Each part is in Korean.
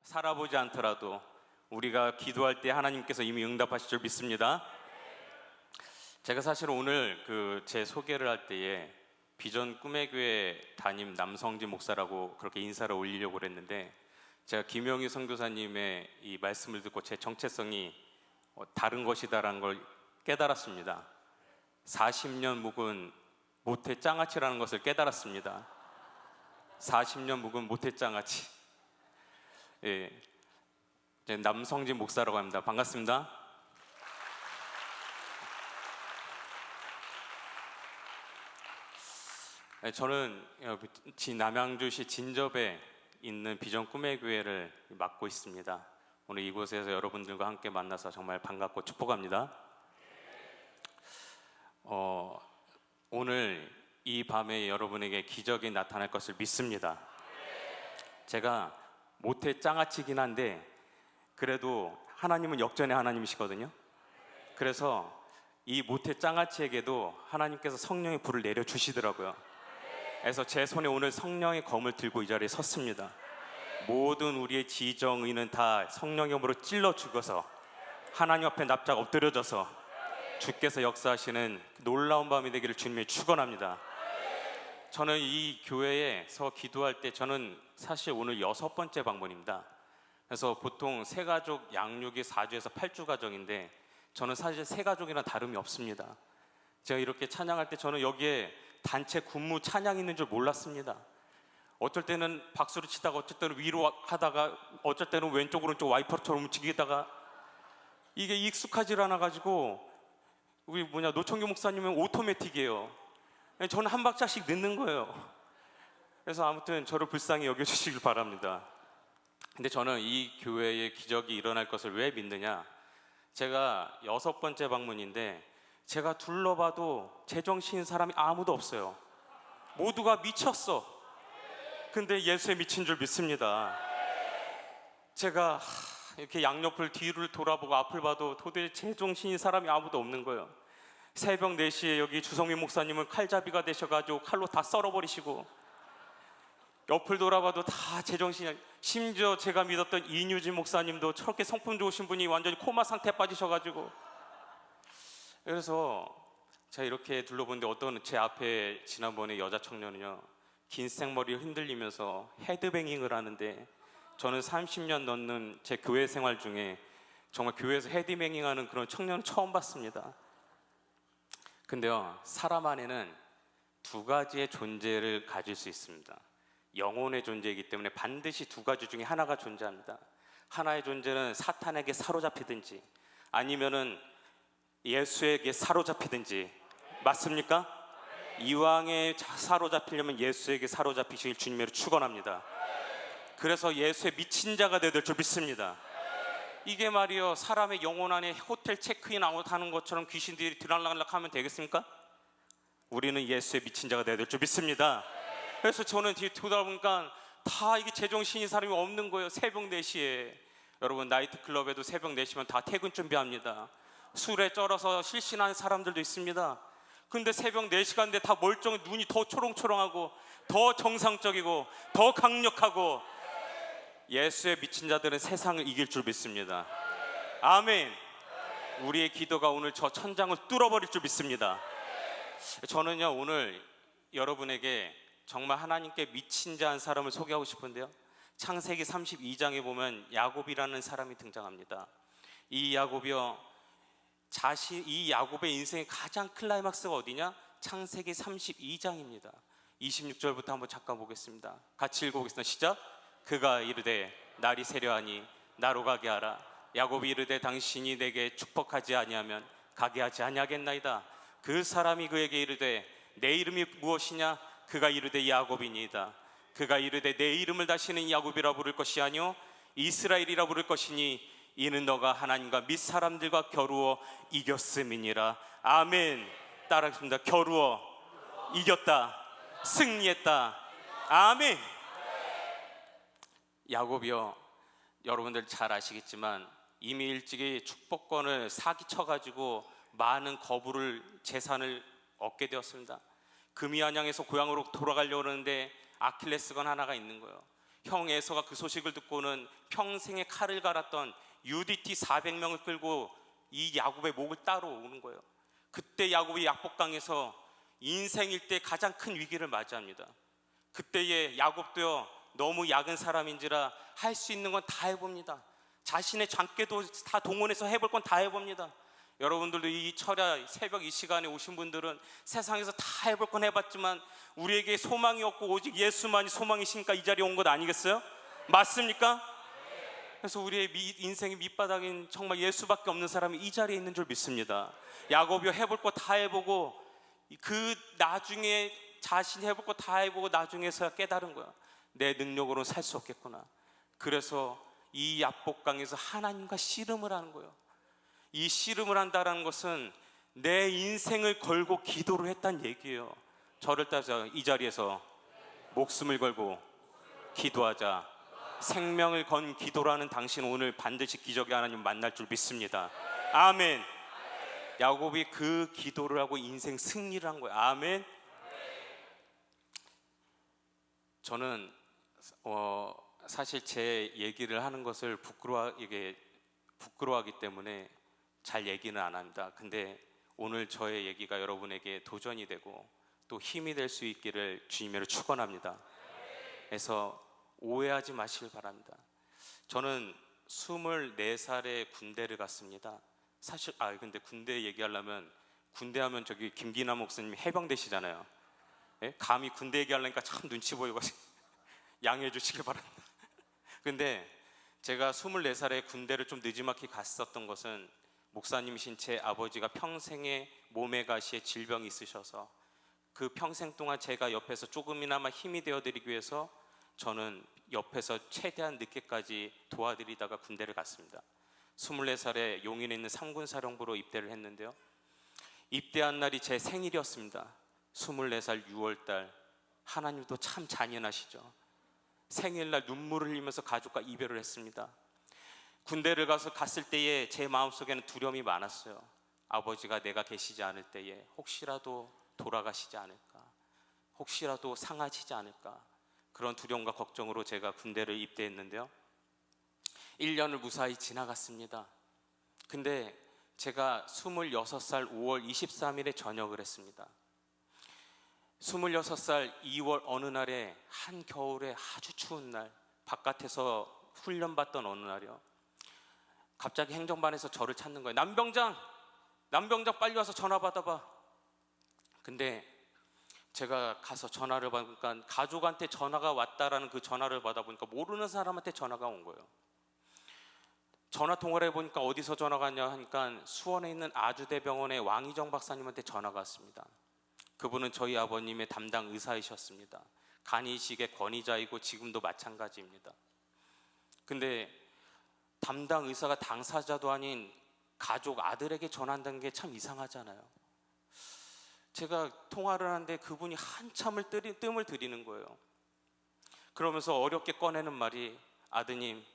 살아보지 않더라도 우리가 기도할 때 하나님께서 이미 응답하실 줄 믿습니다. 제가 사실 오늘 제 소개를 할 때에 비전 꿈의 교회 담임 남성진 목사라고 그렇게 인사를 올리려고 그랬는데, 제가 김영희 선교사님의 이 말씀을 듣고 제 정체성이 다른 것이다라는 걸 깨달았습니다. 40년 묵은 모태 장아찌라는 것을 깨달았습니다. 40년 묵은 모태 장아찌. 예, 남성진 목사라고 합니다. 반갑습니다. 저는 남양주시 진접에 있는 비전 꿈의 교회를 맡고 있습니다. 오늘 이곳에서 여러분들과 함께 만나서 정말 반갑고 축복합니다. 오늘 이 밤에 여러분에게 기적이 나타날 것을 믿습니다. 제가 모태 장아찌긴 한데 그래도 하나님은 역전의 하나님이시거든요. 그래서 이 모태 장아찌에게도 하나님께서 성령의 불을 내려주시더라고요. 그래서 제 손에 오늘 성령의 검을 들고 이 자리에 섰습니다. 모든 우리의 지정의는 다 성령의 검으로 찔러 죽어서 하나님 앞에 납작 엎드려져서 주께서 역사하시는 놀라운 밤이 되기를 주님의 축원합니다. 저는 이 교회에서 기도할 때 저는 사실 오늘 6번째 방문입니다. 그래서 보통 새가족 양육이 4주에서 8주 가정인데 저는 사실 새가족이랑 다름이 없습니다. 제가 이렇게 찬양할 때 저는 여기에 단체 군무 찬양이 있는 줄 몰랐습니다. 어쩔 때는 박수를 치다가 어쩔 때는 위로 하다가 어쩔 때는 왼쪽 오른쪽 와이퍼처럼 움직이다가 이게 익숙하지 않아 가지고 우리 노청규 목사님은 오토매틱이에요. 저는 한 박자씩 넣는 거예요. 그래서 아무튼 저를 불쌍히 여겨주시길 바랍니다. 근데 저는 이 교회에 기적이 일어날 것을 왜 믿느냐, 제가 6번째 방문인데 제가 둘러봐도 제정신인 사람이 아무도 없어요. 모두가 미쳤어. 근데 예수에 미친 줄 믿습니다. 제가 이렇게 양옆을 뒤를 돌아보고 앞을 봐도 도대체 제정신인 사람이 아무도 없는 거예요. 새벽 4시에 여기 주성민 목사님은 칼잡이가 되셔가지고 칼로 다 썰어버리시고, 옆을 돌아봐도 다 제정신이, 심지어 제가 믿었던 이뉴진 목사님도 저렇게 성품 좋으신 분이 완전히 코마 상태에 빠지셔가지고. 그래서 제가 이렇게 둘러보는데 어떤 제 앞에 지난번에 여자 청년은요, 긴 생머리를 흔들리면서 헤드뱅잉을 하는데, 저는 30년 넘는 제 교회 생활 중에 정말 교회에서 헤드뱅잉하는 그런 청년은 처음 봤습니다. 근데요, 사람 안에는 두 가지의 존재를 가질 수 있습니다. 영혼의 존재이기 때문에 반드시 두 가지 중에 하나가 존재합니다. 하나의 존재는 사탄에게 사로잡히든지 아니면은 예수에게 사로잡히든지. 맞습니까? 이왕에 사로잡히려면 예수에게 사로잡히시길 주님으로 축원합니다. 그래서 예수의 미친 자가 되어야 될 줄 믿습니다. 이게 말이요, 사람의 영혼 안에 호텔 체크인 아웃 하는 것처럼 귀신들이 들락날락 하면 되겠습니까? 우리는 예수의 미친 자가 되어야 될 줄 믿습니다. 그래서 저는 뒤에 돌아보니까 다 이게 제정신인 사람이 없는 거예요. 새벽 4시에. 여러분, 나이트클럽에도 새벽 4시면 다 퇴근 준비합니다. 술에 쩔어서 실신하는 사람들도 있습니다. 근데 새벽 4시간인데 다 멀쩡해. 눈이 더 초롱초롱하고 더 정상적이고 더 강력하고. 예수의 미친 자들은 세상을 이길 줄 믿습니다. 아멘. 우리의 기도가 오늘 저 천장을 뚫어버릴 줄 믿습니다. 저는요, 오늘 여러분에게 정말 하나님께 미친 자 한 사람을 소개하고 싶은데요, 창세기 32장에 보면 야곱이라는 사람이 등장합니다. 이 야곱이요, 이 야곱의 인생의 가장 클라이막스가 어디냐? 창세기 32장입니다 26절부터 한번 잠깐 보겠습니다. 같이 읽어보겠습니다. 시작. 그가 이르되 날이 세려하니 나로 가게 하라. 야곱이 이르되 당신이 내게 축복하지 아니하면 가게 하지 아니하겠나이다. 그 사람이 그에게 이르되 내 이름이 무엇이냐? 그가 이르되 야곱이니이다. 그가 이르되 내 이름을 다시는 야곱이라 부를 것이 아니요 이스라엘이라 부를 것이니 이는 너가 하나님과 및 사람들과 겨루어 이겼음이니라. 아멘. 따라하겠습니다. 겨루어 이겼다. 승리했다. 아멘. 야곱이요, 여러분들 잘 아시겠지만 이미 일찍이 축복권을 사기쳐가지고 많은 거부를 재산을 얻게 되었습니다. 금이 안양에서 고향으로 돌아가려고 하는데 아킬레스건 하나가 있는 거예요. 형 에서가 그 소식을 듣고는 평생에 칼을 갈았던 UDT 400명을 끌고 이 야곱의 목을 따러 오는 거예요. 그때 야곱이 약복강에서 인생 일대 가장 큰 위기를 맞이합니다. 그때에 야곱도요, 너무 약은 사람인지라 할 수 있는 건 다 해봅니다. 자신의 장깨도 다 동원해서 해볼 건 다 해봅니다. 여러분들도 이 철야 새벽 이 시간에 오신 분들은 세상에서 다 해볼 건 해봤지만 우리에게 소망이 없고 오직 예수만이 소망이시니까 이 자리에 온 것 아니겠어요? 맞습니까? 그래서 우리의 인생의 밑바닥인 정말 예수밖에 없는 사람이 이 자리에 있는 줄 믿습니다. 야곱이 해볼 거 다 해보고 그 나중에 자신이 해볼 거 다 해보고 나중에서야 깨달은 거야. 내 능력으로는 살 수 없겠구나. 그래서 이 약복강에서 하나님과 씨름을 하는 거예요. 이 씨름을 한다는 것은 내 인생을 걸고 기도를 했다는 얘기예요. 저를 따져 이 자리에서 목숨을 걸고 기도하자. 생명을 건 기도라는 당신 오늘 반드시 기적의 하나님 만날 줄 믿습니다. 아멘. 야곱이 그 기도를 하고 인생 승리를 한 거예요. 아멘. 저는 사실 제 얘기를 하는 것을 부끄러워하기 때문에 잘 얘기는 안 합니다. 근데 오늘 저의 얘기가 여러분에게 도전이 되고 또 힘이 될 수 있기를 주님으로 축원합니다. 그래서 오해하지 마시길 바랍니다. 저는 24살에 군대를 갔습니다. 사실 근데 군대 얘기하려면 군대 하면 저기 김기나 목사님 해병대시잖아요. 예? 감히 군대 얘기하려니까 참 눈치 보이고 양해해 주시길 바랍니다. 근데 제가 24살에 군대를 좀 늦지막히 갔었던 것은 목사님이신 제 아버지가 평생에 몸에 가시에 질병이 있으셔서 그 평생 동안 제가 옆에서 조금이나마 힘이 되어드리기 위해서 저는 옆에서 최대한 늦게까지 도와드리다가 군대를 갔습니다. 24살에 용인에 있는 3군사령부로 입대를 했는데요, 입대한 날이 제 생일이었습니다. 24살 6월달. 하나님도 참 잔인하시죠. 생일날 눈물을 흘리면서 가족과 이별을 했습니다. 군대를 갔을 때에 제 마음속에는 두려움이 많았어요. 아버지가 내가 계시지 않을 때에 혹시라도 돌아가시지 않을까, 혹시라도 상하시지 않을까, 그런 두려움과 걱정으로 제가 군대를 입대했는데요, 1년을 무사히 지나갔습니다. 근데 제가 26살 5월 23일에 전역을 했습니다. 26살 2월 어느 날에 한겨울에 아주 추운 날, 바깥에서 훈련받던 어느 날이요, 갑자기 행정반에서 저를 찾는 거예요. 남병장 빨리 와서 전화 받아봐. 근데 제가 가서 전화를 받으니까 가족한테 전화가 왔다라는 그 전화를 받아보니까 모르는 사람한테 전화가 온 거예요. 전화 통화를 해보니까 어디서 전화가 왔냐 하니까 수원에 있는 아주대병원의 왕희정 박사님한테 전화가 왔습니다. 그분은 저희 아버님의 담당 의사이셨습니다. 간이식의 권위자이고 지금도 마찬가지입니다. 근데 담당 의사가 당사자도 아닌 가족 아들에게 전화한다는 게 참 이상하잖아요. 제가 통화를 하는데 그분이 한참을 뜸을 들이는 거예요. 그러면서 어렵게 꺼내는 말이, 아드님,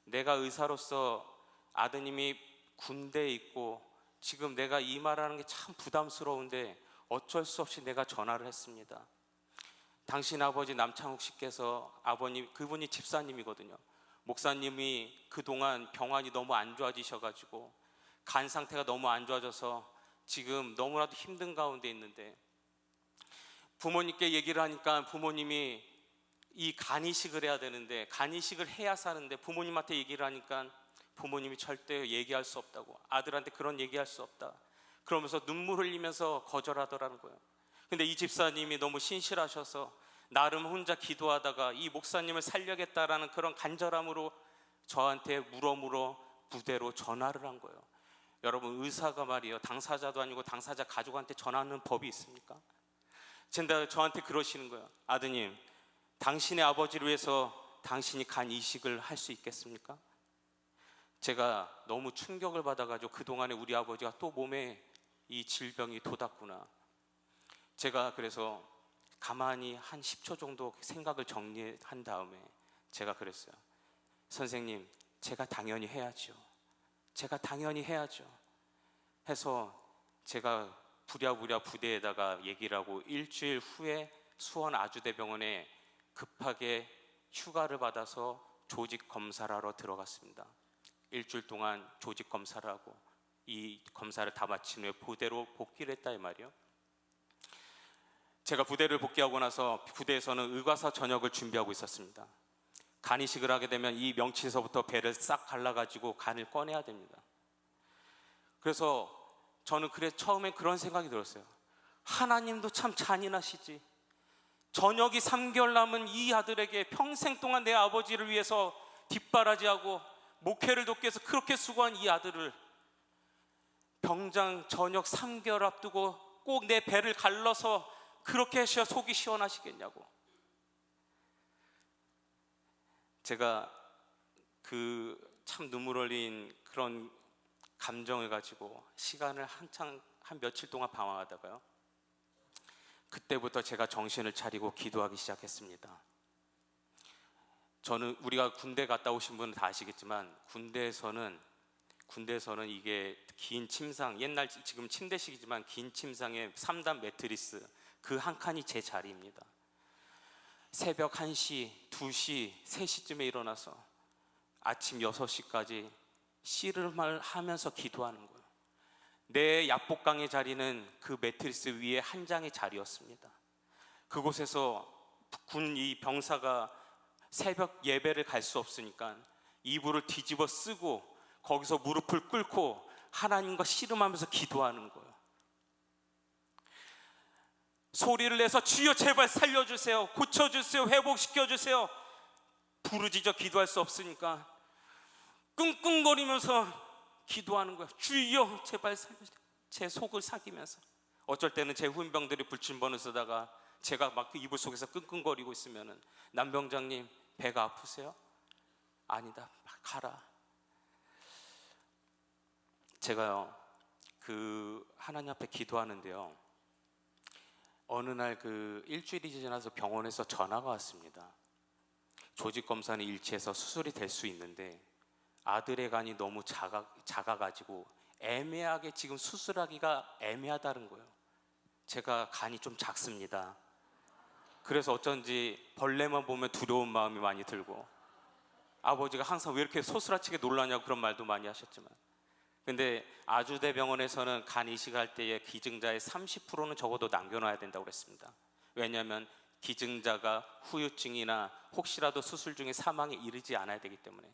내가 의사로서 아드님이 군대에 있고 지금 내가 이 말하는 게 참 부담스러운데 어쩔 수 없이 내가 전화를 했습니다. 당신 아버지 남창욱 씨께서, 아버님, 그분이 집사님이거든요. 목사님이 그동안 병환이 너무 안 좋아지셔가지고 간 상태가 너무 안 좋아져서 지금 너무나도 힘든 가운데 있는데, 부모님께 얘기를 하니까 부모님이 이 간이식을 해야 되는데, 간이식을 해야 사는데 부모님한테 얘기를 하니까 부모님이 절대 얘기할 수 없다고, 아들한테 그런 얘기할 수 없다 그러면서 눈물 흘리면서 거절하더라는 거예요. 근데 이 집사님이 너무 신실하셔서 나름 혼자 기도하다가 이 목사님을 살려야겠다라는 그런 간절함으로 저한테 물어 부대로 전화를 한 거예요. 여러분, 의사가 말이에요, 당사자도 아니고 당사자 가족한테 전화하는 법이 있습니까? 저한테 그러시는 거예요. 아드님, 당신의 아버지를 위해서 당신이 간 이식을 할 수 있겠습니까? 제가 너무 충격을 받아가지고 그동안에 우리 아버지가 또 몸에 이 질병이 돋았구나. 제가 그래서 가만히 한 10초 정도 생각을 정리한 다음에 제가 그랬어요. 선생님, 제가 당연히 해야죠. 해서 제가 부랴부랴 부대에다가 얘기를 하고 일주일 후에 수원 아주대병원에 급하게 휴가를 받아서 조직 검사를 하러 들어갔습니다. 일주일 동안 조직 검사를 하고 이 검사를 다 마친 후에 부대로 복귀를 했다 이 말이요. 제가 부대를 복귀하고 나서 부대에서는 의과사 전역을 준비하고 있었습니다. 간 이식을 하게 되면 이 명치에서부터 배를 싹 갈라가지고 간을 꺼내야 됩니다. 그래서 저는 처음에 그런 생각이 들었어요. 하나님도 참 잔인하시지. 전역이 3개월 남은 이 아들에게 평생 동안 내 아버지를 위해서 뒷바라지하고 목회를 돕기 위해서 그렇게 수고한 이 아들을 병장 전역 3개월 앞두고 꼭 내 배를 갈라서 그렇게 하셔야 속이 시원하시겠냐고. 제가 참 눈물 흘린 그런 감정을 가지고 시간을 한 며칠 동안 방황하다가요, 그때부터 제가 정신을 차리고 기도하기 시작했습니다. 저는 우리가 군대 갔다 오신 분은 다 아시겠지만 군대에서는 이게 긴 침상, 옛날 지금 침대식이지만 긴 침상에 3단 매트리스 그 한 칸이 제 자리입니다. 새벽 1시, 2시, 3시쯤에 일어나서 아침 6시까지 씨름을 하면서 기도하는 거예요. 내 약복강의 자리는 그 매트리스 위에 한 장의 자리였습니다. 그곳에서 이 병사가 새벽 예배를 갈 수 없으니까 이불을 뒤집어 쓰고 거기서 무릎을 꿇고 하나님과 씨름하면서 기도하는 거예요. 소리를 내서 주여 제발 살려주세요, 고쳐주세요, 회복시켜주세요. 부르짖어 기도할 수 없으니까 끙끙거리면서 기도하는 거예요. 주여 제발 살려주세요. 제 속을 삭이면서 어쩔 때는 제 후임병들이 불침번을 쓰다가 제가 막 그 이불 속에서 끙끙거리고 있으면은 남병장님 배가 아프세요? 아니다, 가라. 제가요 하나님 앞에 기도하는데요, 어느 날 일주일이 지나서 병원에서 전화가 왔습니다. 조직 검사는 일치해서 수술이 될 수 있는데 아들의 간이 너무 작아가지고 애매하게 지금 수술하기가 애매하다는 거예요. 제가 간이 좀 작습니다. 그래서 어쩐지 벌레만 보면 두려운 마음이 많이 들고, 아버지가 항상 왜 이렇게 소스라치게 놀라냐고 그런 말도 많이 하셨지만, 근데 아주대병원에서는 간 이식할 때의 기증자의 30%는 적어도 남겨놔야 된다고 그랬습니다. 왜냐하면 기증자가 후유증이나 혹시라도 수술 중에 사망에 이르지 않아야 되기 때문에.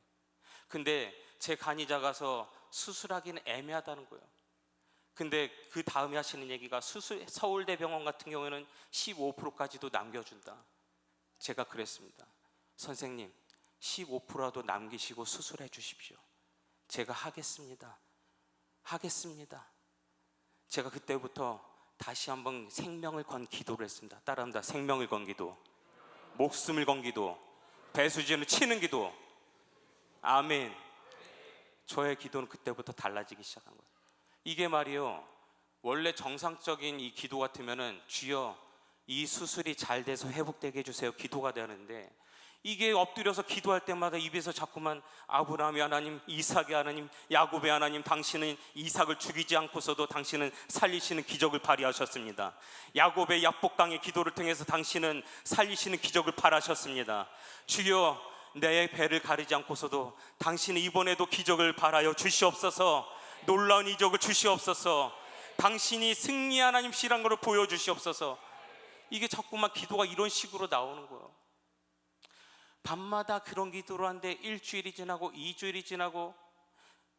근데 제 간이 작아서 수술하기는 애매하다는 거예요. 근데 그 다음에 하시는 얘기가 서울대병원 같은 경우에는 15%까지도 남겨준다. 제가 그랬습니다. 선생님 15%라도 남기시고 수술해 주십시오. 제가 하겠습니다. 제가 그때부터 다시 한번 생명을 건 기도를 했습니다. 따라합니다. 생명을 건 기도, 목숨을 건 기도, 배수진을 치는 기도. 아멘. 저의 기도는 그때부터 달라지기 시작한 거예요. 이게 말이요, 원래 정상적인 이 기도 같으면은 주여 이 수술이 잘 돼서 회복되게 해주세요 기도가 되는데, 이게 엎드려서 기도할 때마다 입에서 자꾸만 아브라함의 하나님, 이삭의 하나님, 야곱의 하나님, 당신은 이삭을 죽이지 않고서도 당신은 살리시는 기적을 발휘하셨습니다. 야곱의 약복강의 기도를 통해서 당신은 살리시는 기적을 발하셨습니다. 주여 내 배를 가리지 않고서도 당신은 이번에도 기적을 발하여 주시옵소서. 놀라운 이적을 주시옵소서. 당신이 승리 하나님이시라는 것을 보여주시옵소서. 이게 자꾸만 기도가 이런 식으로 나오는 거예요. 밤마다 그런 기도를 하는데 일주일이 지나고 2주일이 지나고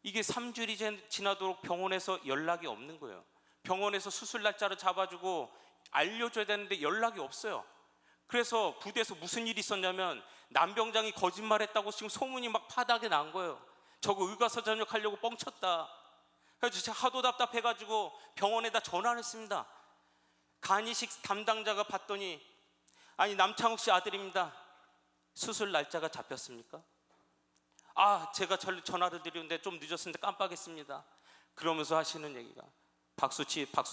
이게 3주일이 지나도록 병원에서 연락이 없는 거예요. 병원에서 수술 날짜를 잡아주고 알려줘야 되는데 연락이 없어요. 그래서 부대에서 무슨 일이 있었냐면 남병장이 거짓말했다고 지금 소문이 막 파닥에 난 거예요. 저거 의과사 전역하려고 뻥쳤다. 그래서 제가 하도 답답해가지고 병원에다 전화를 했습니다. 간이식 담당자가 봤더니, 아니 남창욱 씨 아들입니다. 수술 날짜가 잡혔습니까? 제가 전화를 드리는데 좀 늦었는데 깜빡했습니다. 그러면서 하시는 얘기가, 박수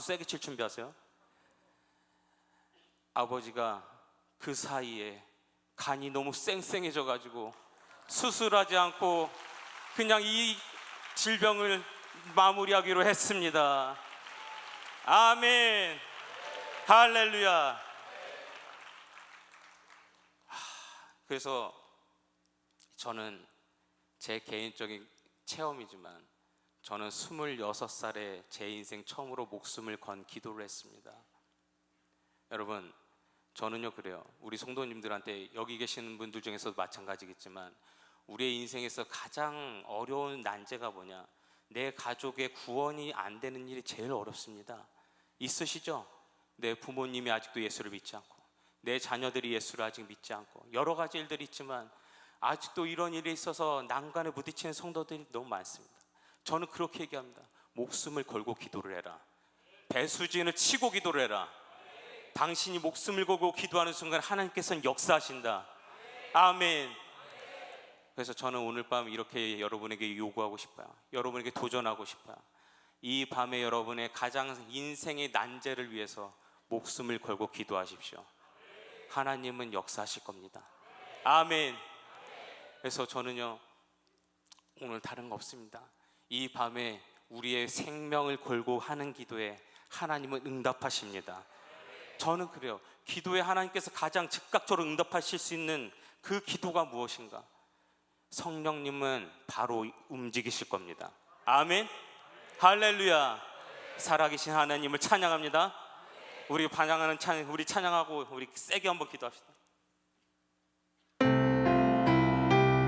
세게 칠 준비하세요. 아버지가 그 사이에 간이 너무 쌩쌩해져 가지고 수술하지 않고 그냥 이 질병을 마무리하기로 했습니다. 아멘. 할렐루야. 그래서 저는 제 개인적인 체험이지만 저는 26살에 제 인생 처음으로 목숨을 건 기도를 했습니다. 여러분, 저는요 그래요. 우리 성도님들한테 여기 계시는 분들 중에서도 마찬가지겠지만 우리의 인생에서 가장 어려운 난제가 뭐냐? 내 가족의 구원이 안 되는 일이 제일 어렵습니다. 있으시죠? 내 부모님이 아직도 예수를 믿지 않고, 내 자녀들이 예수를 아직 믿지 않고, 여러 가지 일들이 있지만 아직도 이런 일이 있어서 난간에 부딪히는 성도들이 너무 많습니다. 저는 그렇게 얘기합니다. 목숨을 걸고 기도를 해라. 배수진을 치고 기도를 해라. 당신이 목숨을 걸고 기도하는 순간 하나님께서는 역사하신다. 아멘. 그래서 저는 오늘 밤 이렇게 여러분에게 요구하고 싶어요. 여러분에게 도전하고 싶어요. 이 밤에 여러분의 가장 인생의 난제를 위해서 목숨을 걸고 기도하십시오. 하나님은 역사하실 겁니다. 아멘. 그래서 저는요 오늘 다른 거 없습니다. 이 밤에 우리의 생명을 걸고 하는 기도에 하나님은 응답하십니다. 저는 그래요. 기도에 하나님께서 가장 즉각적으로 응답하실 수 있는 그 기도가 무엇인가? 성령님은 바로 움직이실 겁니다. 아멘. 할렐루야. 살아계신 하나님을 찬양합니다. 우리 반항하는 찬양, 우리 찬양하고 우리 세게 한번 기도합시다.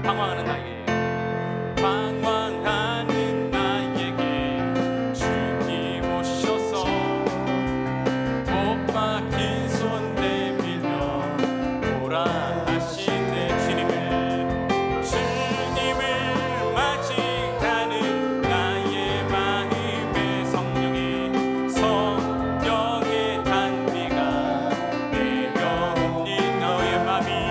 방황하는 나에게, 방황하는 나에게 주님 오셔서 못 박힌 손 내밀며 오라 하시네. 주님을 맞이하는 나의 마음의 성령의 단비가 내려옵니. 너의 맘이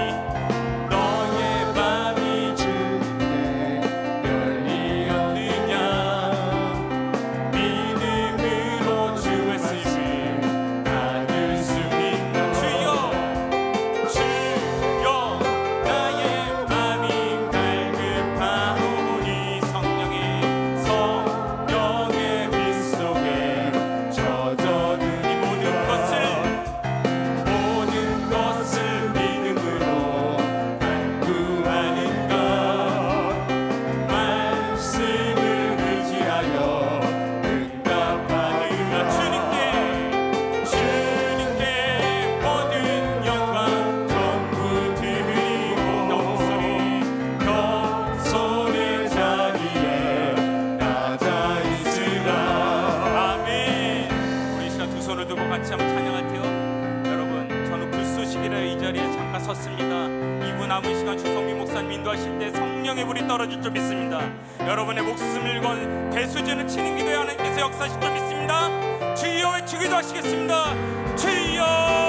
남은 시간 주성민 목사님 인도하실 때 성령의 불이 떨어질 줄 믿습니다. 여러분의 목숨을 건 배수진을 치는 기도에 하나님께서 역사하실 줄 믿습니다. 주여 외치기도 하시겠습니다. 주여.